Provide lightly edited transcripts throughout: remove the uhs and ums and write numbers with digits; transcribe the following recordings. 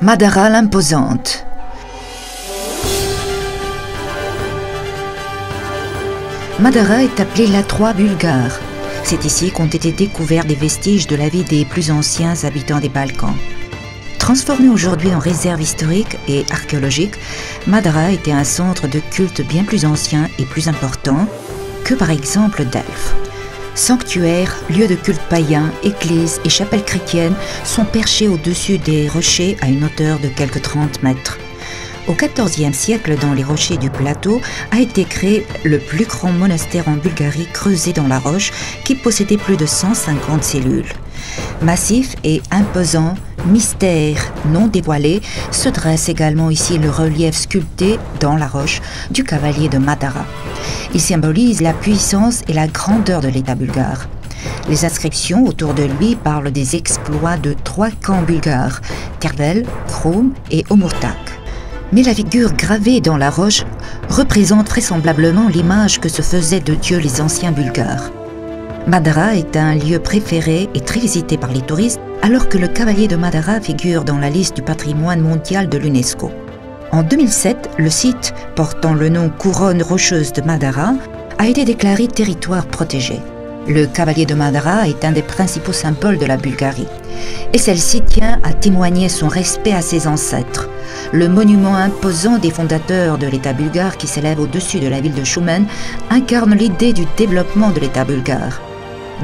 Madara l'imposante. Madara est appelée la Troie bulgare. C'est ici qu'ont été découverts des vestiges de la vie des plus anciens habitants des Balkans. Transformée aujourd'hui en réserve historique et archéologique, Madara était un centre de culte bien plus ancien et plus important que par exemple Delphes. Sanctuaires, lieux de culte païens, églises et chapelles chrétiennes sont perchés au-dessus des rochers à une hauteur de quelques 30 mètres. Au XIVe siècle, dans les rochers du plateau, a été créé le plus grand monastère en Bulgarie creusé dans la roche qui possédait plus de 150 cellules. Massif et imposant, mystère non dévoilé, se dresse également ici le relief sculpté dans la roche du cavalier de Madara. Il symbolise la puissance et la grandeur de l'État bulgare. Les inscriptions autour de lui parlent des exploits de 3 camps bulgares, Tervel, Krum et Omurtak. Mais la figure gravée dans la roche représente vraisemblablement l'image que se faisaient de Dieu les anciens Bulgares. Madara est un lieu préféré et très visité par les touristes, alors que le cavalier de Madara figure dans la liste du patrimoine mondial de l'UNESCO. En 2007, le site, portant le nom Couronne rocheuse de Madara, a été déclaré territoire protégé. Le cavalier de Madara est un des principaux symboles de la Bulgarie. Et celle-ci tient à témoigner son respect à ses ancêtres. Le monument imposant des fondateurs de l'État bulgare qui s'élève au-dessus de la ville de Choumen incarne l'idée du développement de l'État bulgare.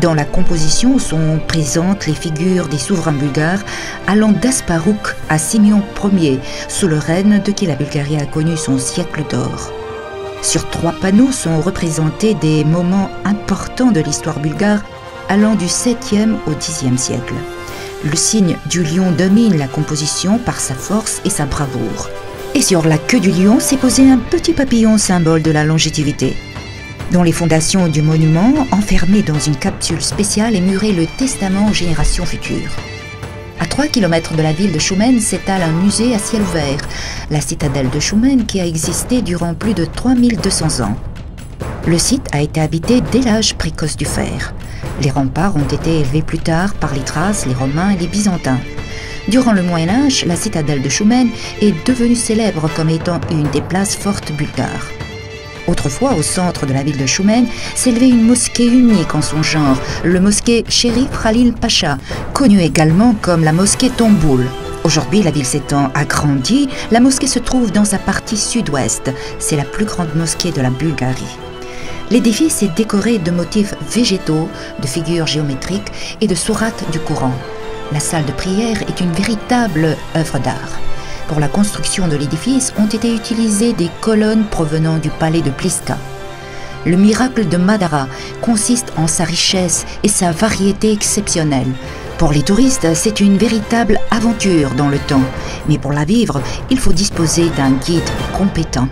Dans la composition sont présentes les figures des souverains bulgares allant d'Asparouk à Simeon Ier, sous le règne de qui la Bulgarie a connu son siècle d'or. Sur 3 panneaux sont représentés des moments importants de l'histoire bulgare allant du 7e au 10e siècle. Le signe du lion domine la composition par sa force et sa bravoure. Et sur la queue du lion s'est posé un petit papillon symbole de la longévité. Dans les fondations du monument, enfermé dans une capsule spéciale, est muré le testament aux générations futures. À 3 km de la ville de Choumen s'étale un musée à ciel ouvert, la citadelle de Choumen qui a existé durant plus de 3200 ans. Le site a été habité dès l'âge précoce du fer. Les remparts ont été élevés plus tard par les Thraces, les Romains et les Byzantins. Durant le Moyen-Âge, la citadelle de Choumen est devenue célèbre comme étant une des places fortes bulgares. Autrefois, au centre de la ville de Choumen, s'élevait une mosquée unique en son genre, le mosquée Chérif Khalil Pacha, connue également comme la mosquée Tomboul. Aujourd'hui, la ville s'étant agrandie, la mosquée se trouve dans sa partie sud-ouest. C'est la plus grande mosquée de la Bulgarie. L'édifice est décoré de motifs végétaux, de figures géométriques et de sourates du Coran. La salle de prière est une véritable œuvre d'art. Pour la construction de l'édifice ont été utilisées des colonnes provenant du palais de Pliska. Le miracle de Madara consiste en sa richesse et sa variété exceptionnelle. Pour les touristes, c'est une véritable aventure dans le temps, mais pour la vivre, il faut disposer d'un guide compétent.